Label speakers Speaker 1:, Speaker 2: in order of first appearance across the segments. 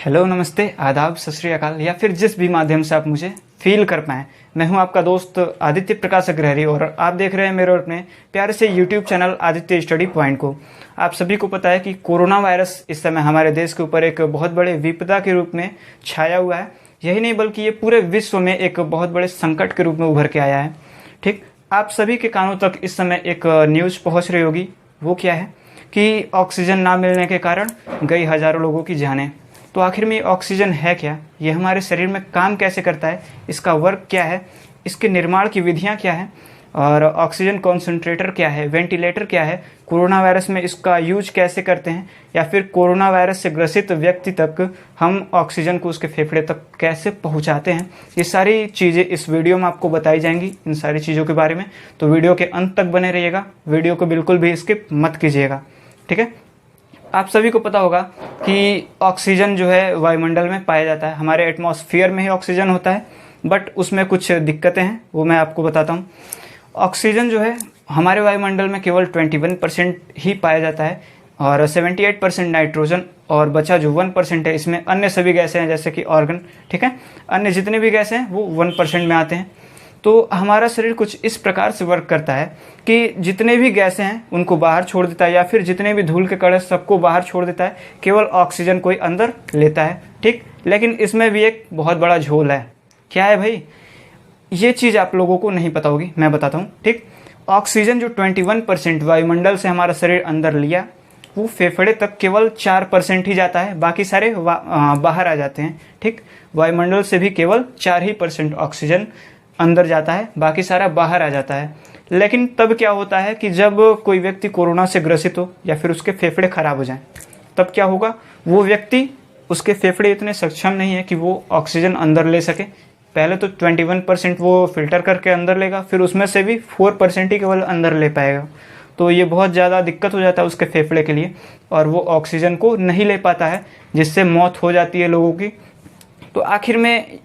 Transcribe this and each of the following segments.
Speaker 1: Hello, नमस्ते, आदाब, सत श्री अकाल या फिर जिस भी माध्यम से आप मुझे फील कर पाएँ। मैं हूं आपका दोस्त आदित्य प्रकाश अग्रहरी और आप देख रहे हैं मेरे अपने प्यारे से YouTube channel Aditya study point को। आप सभी को पता है कि कोरोना वायरस इस समय हमारे देश के ऊपर एक बहुत बड़े विपदा के रूप में छाया हुआ है। यही नहीं बल्कि ये पूरे विश्व में एक बहुत बड़े संकट के रूप में उभर के आया है। ठीक, आप सभी के कानों तक इस समय एक न्यूज़ पहुँच रही होगी। वो क्या है कि ऑक्सीजन ना मिलने के कारण गई हज़ारों लोगों की जानें। तो आखिर में ऑक्सीजन है क्या, ये हमारे शरीर में काम कैसे करता है, इसका वर्क क्या है, इसके निर्माण की विधियां क्या हैं, और ऑक्सीजन कॉन्सेंट्रेटर क्या है, वेंटिलेटर क्या है, कोरोना वायरस में इसका यूज कैसे करते हैं, या फिर कोरोना वायरस से ग्रसित व्यक्ति तक हम ऑक्सीजन को उसके फेफड़े तक कैसे पहुंचाते हैं, ये सारी चीज़ें इस वीडियो में आपको बताई जाएंगी। इन सारी चीज़ों के बारे में तो वीडियो के अंत तक बने रहिएगा, वीडियो को बिल्कुल भी स्किप मत कीजिएगा। ठीक है, आप सभी को पता होगा कि ऑक्सीजन जो है वायुमंडल में पाया जाता है, हमारे एटमॉस्फेयर में ही ऑक्सीजन होता है, बट उसमें कुछ दिक्कतें हैं, वो मैं आपको बताता हूँ। ऑक्सीजन जो है हमारे वायुमंडल में केवल 21% ही पाया जाता है और 78% नाइट्रोजन, और बचा जो 1% है इसमें अन्य सभी गैसें हैं जैसे कि ऑर्गन। ठीक है, अन्य जितने भी गैसें हैं वो 1% में आते हैं। तो हमारा शरीर कुछ इस प्रकार से वर्क करता है कि जितने भी गैसें हैं उनको बाहर छोड़ देता है, या फिर जितने भी धूल के कण सबको बाहर छोड़ देता है, केवल ऑक्सीजन कोई अंदर लेता है। ठीक, लेकिन इसमें भी एक बहुत बड़ा झोल है। क्या है भाई, ये चीज़ आप लोगों को नहीं पता होगी, मैं बताता हूँ। ठीक, ऑक्सीजन जो 21% वायुमंडल से हमारा शरीर अंदर लिया, वो फेफड़े तक केवल 4% ही जाता है, बाकी सारे बाहर आ जाते हैं। ठीक, वायुमंडल से भी केवल 4% ऑक्सीजन अंदर जाता है, बाकी सारा बाहर आ जाता है। लेकिन तब क्या होता है कि जब कोई व्यक्ति कोरोना से ग्रसित हो या फिर उसके फेफड़े खराब हो जाएं, तब क्या होगा, वो व्यक्ति, उसके फेफड़े इतने सक्षम नहीं है कि वो ऑक्सीजन अंदर ले सके। पहले तो 21% वो फिल्टर करके अंदर लेगा, फिर उसमें से भी 4% ही केवल अंदर ले पाएगा। तो ये बहुत ज़्यादा दिक्कत हो जाता है उसके फेफड़े के लिए, और वो ऑक्सीजन को नहीं ले पाता है, जिससे मौत हो जाती है लोगों की। तो आखिर में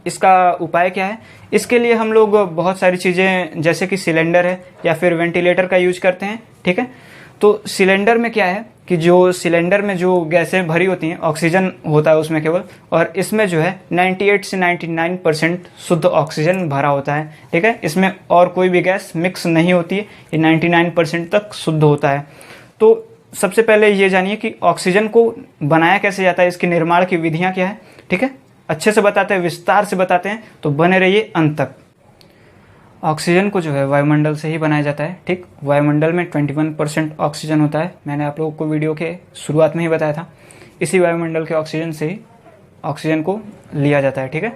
Speaker 1: इसका उपाय क्या है? इसके लिए हम लोग बहुत सारी चीज़ें जैसे कि सिलेंडर है या फिर वेंटिलेटर का यूज करते हैं। ठीक है, तो सिलेंडर में क्या है कि जो सिलेंडर में जो गैसें भरी होती हैं, ऑक्सीजन होता है उसमें केवल, और इसमें जो है 98 से 99% शुद्ध ऑक्सीजन भरा होता है। ठीक है, इसमें और कोई भी गैस मिक्स नहीं होती है, ये 99% तक शुद्ध होता है। तो सबसे पहले ये जानिए कि ऑक्सीजन को बनाया कैसे जाता है, इसके निर्माण की विधियाँ क्या है। ठीक है, अच्छे से बताते हैं, विस्तार से बताते हैं, तो बने रहिए अंत तक। ऑक्सीजन को जो है वायुमंडल से ही बनाया जाता है। ठीक, वायुमंडल में 21% ऑक्सीजन होता है, मैंने आप लोगों को वीडियो के शुरुआत में ही बताया था। इसी वायुमंडल के ऑक्सीजन से ही ऑक्सीजन को लिया जाता है। ठीक है,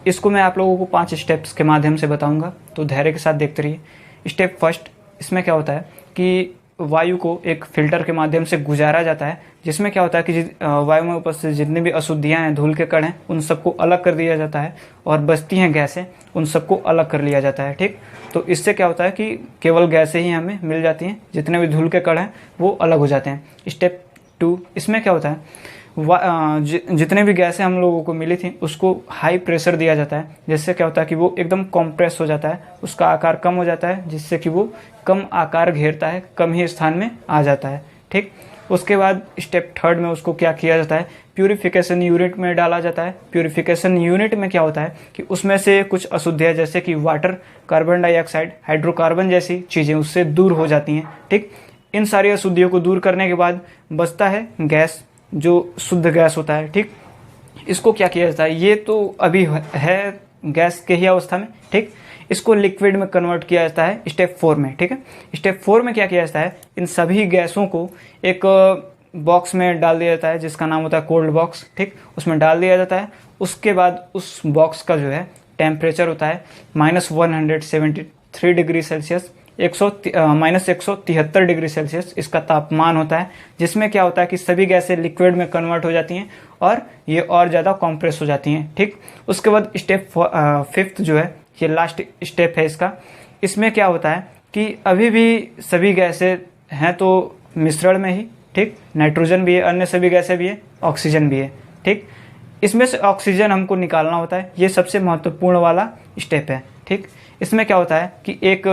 Speaker 1: इसको मैं आप लोगों को 5 स्टेप्स के माध्यम से बताऊंगा, तो धैर्य के साथ देखते रहिए। स्टेप फर्स्ट, इसमें क्या होता है कि वायु को एक फिल्टर के माध्यम से गुजारा जाता है, जिसमें क्या होता है कि वायु में उपस्थित जितनी भी अशुद्धियां हैं, धूल के कण हैं, उन सबको अलग कर दिया जाता है, और बचती हैं गैसें, उन सबको अलग कर लिया जाता है। ठीक, तो इससे क्या होता है कि केवल गैसें ही हमें मिल जाती हैं, जितने भी धूल के कण हैं वो अलग हो जाते हैं। स्टेप 2, इसमें क्या होता है, जितने भी गैसें हम लोगों को मिली थी उसको हाई प्रेशर दिया जाता है, जिससे क्या होता है कि वो एकदम कॉम्प्रेस हो जाता है, उसका आकार कम हो जाता है, जिससे कि वो कम आकार घेरता है, कम ही स्थान में आ जाता है। ठीक, उसके बाद स्टेप 3 में उसको क्या किया जाता है, प्यूरिफिकेशन यूनिट में डाला जाता है। प्यूरिफिकेशन यूनिट में क्या होता है कि उसमें से कुछ अशुद्धियाँ जैसे कि वाटर, कार्बन डाइऑक्साइड, हाइड्रोकार्बन जैसी चीज़ें उससे दूर हो जाती हैं। ठीक, इन सारी अशुद्धियों को दूर करने के बाद बचता है गैस, जो शुद्ध गैस होता है। ठीक, इसको क्या किया जाता है, ये तो अभी है गैस के ही अवस्था में। ठीक, इसको लिक्विड में कन्वर्ट किया जाता है स्टेप 4 में। ठीक है, स्टेप 4 में क्या किया जाता है, इन सभी गैसों को एक बॉक्स में डाल दिया जाता है, जिसका नाम होता है कोल्ड बॉक्स। ठीक, उसमें डाल दिया जाता है। उसके बाद उस बॉक्स का जो है टेम्परेचर होता है -173 डिग्री सेल्सियस, -173 डिग्री सेल्सियस इसका तापमान होता है, जिसमें क्या होता है कि सभी गैसें लिक्विड में कन्वर्ट हो जाती हैं और ये और ज़्यादा कॉम्प्रेस हो जाती हैं। ठीक, उसके बाद स्टेप 5 जो है, ये लास्ट स्टेप है इसका। इसमें क्या होता है कि अभी भी सभी गैसें हैं तो मिश्रण में ही। ठीक, नाइट्रोजन भी है, अन्य सभी गैसें भी है, ऑक्सीजन भी है। ठीक, इसमें से ऑक्सीजन हमको निकालना होता है, ये सबसे महत्वपूर्ण वाला स्टेप है। ठीक, इसमें क्या होता है कि एक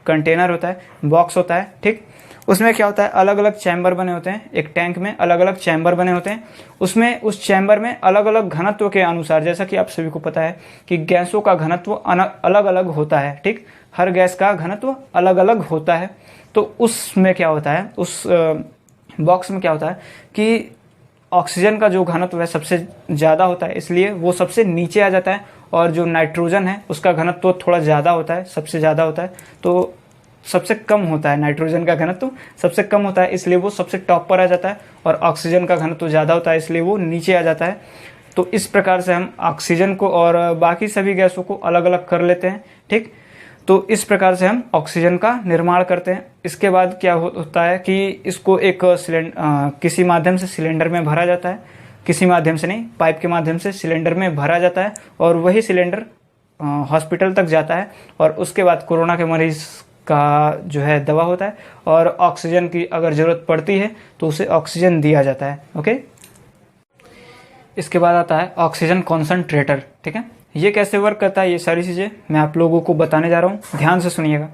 Speaker 1: कंटेनर होता है, बॉक्स होता है। ठीक, उसमें क्या होता है, अलग अलग चैम्बर बने होते हैं, एक टैंक में अलग अलग चैम्बर बने होते हैं। उसमें उस चैम्बर में अलग अलग घनत्व के अनुसार, जैसा कि आप सभी को पता है कि गैसों का घनत्व अलग अलग होता है, ठीक, हर गैस का घनत्व अलग अलग होता है। तो उसमें क्या होता है, उस बॉक्स में क्या होता है कि ऑक्सीजन का जो घनत्व है सबसे ज़्यादा होता है, इसलिए वो सबसे नीचे आ जाता है, और जो नाइट्रोजन है उसका घनत्व थोड़ा ज़्यादा होता है, सबसे ज़्यादा होता है, तो सबसे कम होता है, नाइट्रोजन का घनत्व सबसे कम होता है, इसलिए वो सबसे टॉप पर आ जाता है, और ऑक्सीजन का घनत्व ज़्यादा होता है, इसलिए वो नीचे आ जाता है। तो इस प्रकार से हम ऑक्सीजन को और बाकी सभी गैसों को अलग अलग कर लेते हैं, ठीक। तो इस प्रकार से हम ऑक्सीजन का निर्माण करते हैं। इसके बाद क्या होता है कि इसको एक किसी माध्यम से सिलेंडर में भरा जाता है, किसी माध्यम से नहीं, पाइप के माध्यम से सिलेंडर में भरा जाता है, और वही सिलेंडर हॉस्पिटल तक जाता है, और उसके बाद कोरोना के मरीज का जो है दवा होता है, और ऑक्सीजन की अगर ज़रूरत पड़ती है तो उसे ऑक्सीजन दिया जाता है, ओके। इसके बाद आता है ऑक्सीजन कॉन्सनट्रेटर, ठीक है। ये कैसे वर्क करता है, ये सारी चीज़ें मैं आप लोगों को बताने जा रहा हूँ, ध्यान से सुनिएगा।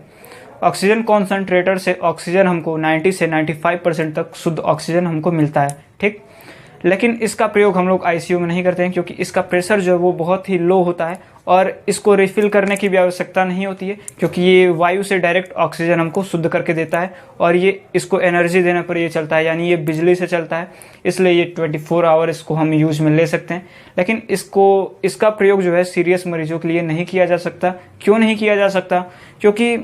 Speaker 1: ऑक्सीजन कॉन्सनट्रेटर से ऑक्सीजन हमको 90 से 95% तक शुद्ध ऑक्सीजन हमको मिलता है, ठीक। लेकिन इसका प्रयोग हम लोग आईसीयू में नहीं करते हैं, क्योंकि इसका प्रेशर जो है वो बहुत ही लो होता है, और इसको रिफिल करने की भी आवश्यकता नहीं होती है, क्योंकि ये वायु से डायरेक्ट ऑक्सीजन हमको शुद्ध करके देता है, और ये इसको एनर्जी देने पर ये चलता है, यानी ये बिजली से चलता है, इसलिए ये 24 आवर इसको हम यूज में ले सकते हैं। लेकिन इसका प्रयोग जो है सीरियस मरीजों के लिए नहीं किया जा सकता। क्यों नहीं किया जा सकता? क्योंकि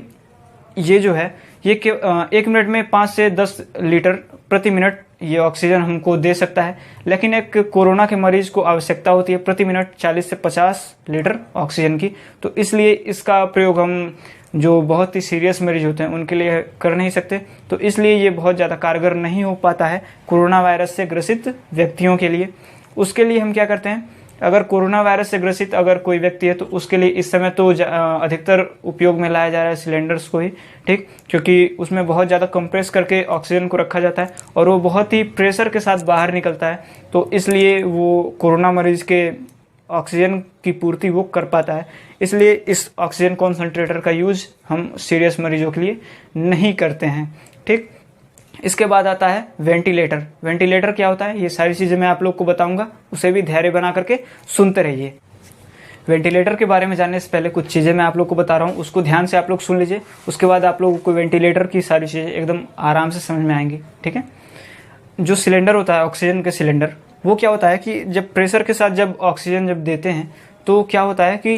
Speaker 1: ये जो है ये 1 मिनट में 5 से 10 लीटर प्रति मिनट ये ऑक्सीजन हमको दे सकता है, लेकिन एक कोरोना के मरीज को आवश्यकता होती है प्रति मिनट 40 से 50 लीटर ऑक्सीजन की। तो इसलिए इसका प्रयोग हम जो बहुत ही सीरियस मरीज होते हैं उनके लिए कर नहीं सकते, तो इसलिए ये बहुत ज़्यादा कारगर नहीं हो पाता है कोरोना वायरस से ग्रसित व्यक्तियों के लिए। उसके लिए हम क्या करते हैं, अगर कोरोना वायरस से ग्रसित अगर कोई व्यक्ति है तो उसके लिए इस समय तो अधिकतर उपयोग में लाया जा रहा है सिलेंडर्स को ही, ठीक, क्योंकि उसमें बहुत ज़्यादा कंप्रेस करके ऑक्सीजन को रखा जाता है और वो बहुत ही प्रेशर के साथ बाहर निकलता है, तो इसलिए वो कोरोना मरीज के ऑक्सीजन की पूर्ति वो कर पाता है। इसलिए इस ऑक्सीजन कॉन्सनट्रेटर का यूज हम सीरियस मरीजों के लिए नहीं करते हैं, ठीक। इसके बाद आता है वेंटिलेटर। वेंटिलेटर क्या होता है, ये सारी चीज़ें मैं आप लोग को बताऊंगा, उसे भी धैर्य बना करके सुनते रहिए। वेंटिलेटर के बारे में जानने से पहले कुछ चीज़ें मैं आप लोग को बता रहा हूँ, उसको ध्यान से आप लोग सुन लीजिए, उसके बाद आप लोगों को वेंटिलेटर की सारी चीज़ें एकदम आराम से समझ में आएंगी, ठीक है। जो सिलेंडर होता है ऑक्सीजन के सिलेंडर, वो क्या होता है कि जब प्रेशर के साथ जब ऑक्सीजन जब देते हैं तो क्या होता है कि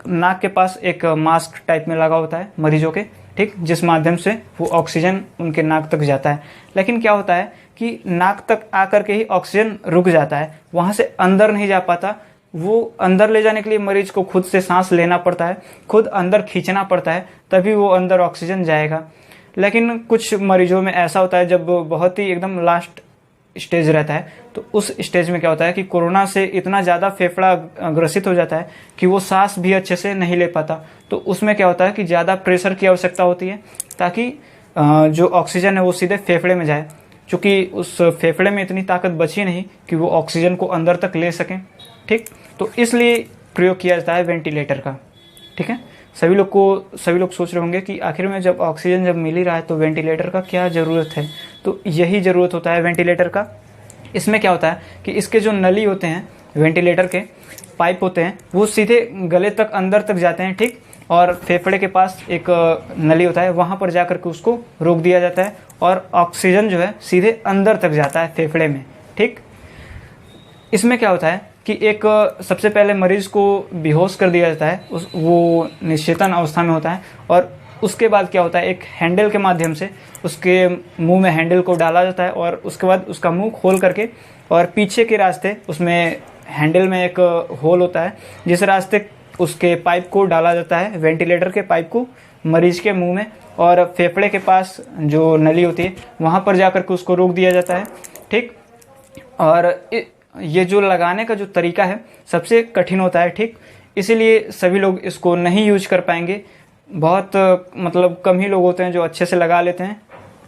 Speaker 1: नाक के पास एक मास्क टाइप में लगा होता है मरीजों के, ठीक, जिस माध्यम से वो ऑक्सीजन उनके नाक तक जाता है। लेकिन क्या होता है कि नाक तक आकर के ही ऑक्सीजन रुक जाता है, वहाँ से अंदर नहीं जा पाता। वो अंदर ले जाने के लिए मरीज को खुद से सांस लेना पड़ता है, खुद अंदर खींचना पड़ता है, तभी वो अंदर ऑक्सीजन जाएगा। लेकिन कुछ मरीजों में ऐसा होता है जब बहुत ही एकदम लास्ट स्टेज रहता है, तो उस स्टेज में क्या होता है कि कोरोना से इतना ज़्यादा फेफड़ा ग्रसित हो जाता है कि वो सांस भी अच्छे से नहीं ले पाता। तो उसमें क्या होता है कि ज़्यादा प्रेशर की आवश्यकता होती है ताकि जो ऑक्सीजन है वो सीधे फेफड़े में जाए, क्योंकि उस फेफड़े में इतनी ताकत बची नहीं कि वो ऑक्सीजन को अंदर तक ले सकें, ठीक। तो इसलिए प्रयोग किया जाता है वेंटिलेटर का, ठीक है। सभी लोग सोच रहे होंगे कि आखिर में जब ऑक्सीजन जब मिल ही रहा है तो वेंटिलेटर का क्या ज़रूरत है, तो यही ज़रूरत होता है वेंटिलेटर का। इसमें क्या होता है कि इसके जो नली होते हैं, वेंटिलेटर के पाइप होते हैं, वो सीधे गले तक अंदर तक जाते हैं, ठीक, और फेफड़े के पास एक नली होता है, वहाँ पर जा करके उसको रोक दिया जाता है और ऑक्सीजन जो है सीधे अंदर तक जाता है फेफड़े में, ठीक। इसमें क्या होता है कि एक सबसे पहले मरीज को बेहोश कर दिया जाता है, वो निश्चेतन अवस्था में होता है, और उसके बाद क्या होता है एक हैंडल के माध्यम से उसके मुंह में हैंडल को डाला जाता है, और उसके बाद उसका मुंह खोल करके और पीछे के रास्ते उसमें हैंडल में एक होल होता है, जिस रास्ते उसके पाइप को डाला जाता है, वेंटिलेटर के पाइप को मरीज के मुंह में, और फेफड़े के पास जो नली होती है वहाँ पर जा करके उसको रोक दिया जाता है, ठीक। और ये जो लगाने का जो तरीका है सबसे कठिन होता है, ठीक, इसीलिए सभी लोग इसको नहीं यूज कर पाएंगे। बहुत मतलब कम ही लोग होते हैं जो अच्छे से लगा लेते हैं,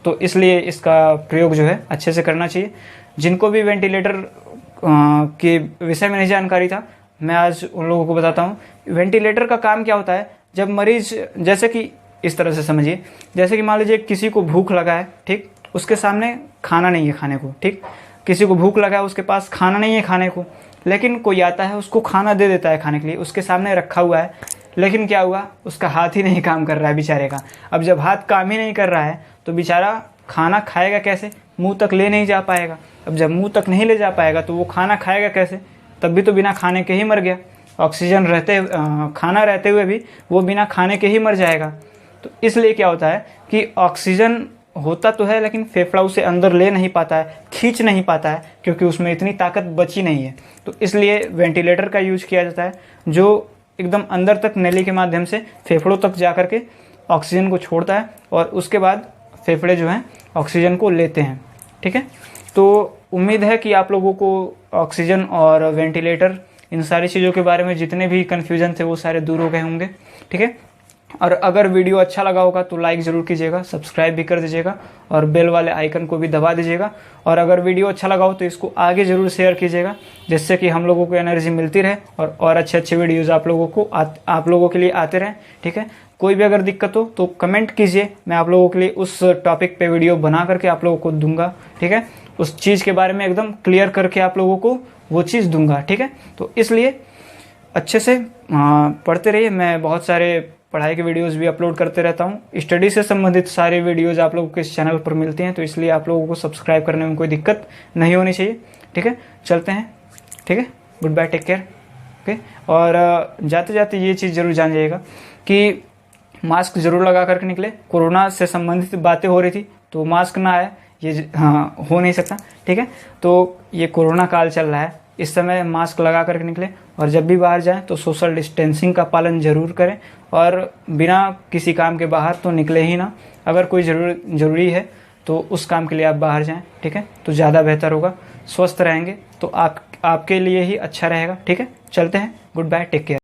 Speaker 1: तो इसलिए इसका प्रयोग जो है अच्छे से करना चाहिए। जिनको भी वेंटिलेटर के विषय में नहीं जानकारी था, मैं आज उन लोगों को बताता हूँ। वेंटिलेटर का काम क्या होता है, जब मरीज, जैसे कि इस तरह से समझिए, जैसे कि मान लीजिए किसी को भूख लगा है, ठीक, उसके सामने खाना नहीं है खाने को, ठीक, किसी को भूख लगा है, उसके पास खाना नहीं है खाने को, लेकिन कोई आता है उसको खाना दे देता है खाने के लिए, उसके सामने रखा हुआ है, लेकिन क्या हुआ, उसका हाथ ही नहीं काम कर रहा है बेचारे का। अब जब हाथ काम ही नहीं कर रहा है तो बेचारा खाना खाएगा कैसे, मुंह तक ले नहीं जा पाएगा। अब जब मुंह तक नहीं ले जा पाएगा तो वो खाना खाएगा कैसे, तब भी तो बिना खाने के ही मर गया। ऑक्सीजन रहते खाना रहते हुए भी वो बिना खाने के ही मर जाएगा। तो इसलिए क्या होता है कि ऑक्सीजन होता तो है लेकिन फेफड़ा उसे अंदर ले नहीं पाता है, खींच नहीं पाता है, क्योंकि उसमें इतनी ताकत बची नहीं है। तो इसलिए वेंटिलेटर का यूज किया जाता है, जो एकदम अंदर तक नली के माध्यम से फेफड़ों तक जा करके ऑक्सीजन को छोड़ता है और उसके बाद फेफड़े जो हैं ऑक्सीजन को लेते हैं। ठीक है, तो उम्मीद है कि आप लोगों को ऑक्सीजन और वेंटिलेटर इन सारी चीज़ों के बारे में जितने भी कन्फ्यूजन थे वो सारे दूर हो गए होंगे। ठीक है, और अगर वीडियो अच्छा लगा होगा तो लाइक ज़रूर कीजिएगा, सब्सक्राइब भी कर दीजिएगा और बेल वाले आइकन को भी दबा दीजिएगा। और अगर वीडियो अच्छा लगा हो तो इसको आगे ज़रूर शेयर कीजिएगा, जिससे कि हम लोगों को एनर्जी मिलती रहे और अच्छे अच्छे वीडियोज़ आप लोगों के लिए आते रहें। ठीक है, कोई भी अगर दिक्कत हो तो कमेंट कीजिए, मैं आप लोगों के लिए उस टॉपिक पे वीडियो बना करके आप लोगों को दूंगा। ठीक है, उस चीज़ के बारे में एकदम क्लियर करके आप लोगों को वो चीज़ दूंगा। ठीक है, तो इसलिए अच्छे से पढ़ते रहिए। मैं बहुत सारे पढ़ाई के वीडियोस भी अपलोड करते रहता हूँ, स्टडी से संबंधित सारे वीडियोस आप लोगों को इस चैनल पर मिलते हैं, तो इसलिए आप लोगों को सब्सक्राइब करने में कोई दिक्कत नहीं होनी चाहिए। ठीक है, चलते हैं। ठीक है, good bye, take care. Okay, और जाते जाते ये चीज़ जरूर जान जाइएगा कि मास्क जरूर लगा करके निकले। कोरोना से संबंधित बातें हो रही थी तो मास्क ना आए ये हो नहीं सकता। ठीक है, तो ये कोरोना काल चल रहा है, इस समय मास्क लगा करके निकले और जब भी बाहर जाएं तो सोशल डिस्टेंसिंग का पालन जरूर करें और बिना किसी काम के बाहर तो निकले ही ना। अगर कोई ज़रूरी है तो उस काम के लिए आप बाहर जाएं। ठीक है, तो ज़्यादा बेहतर होगा, स्वस्थ रहेंगे तो आपके लिए ही अच्छा रहेगा। ठीक है, चलते हैं, गुड बाय, टेक केयर।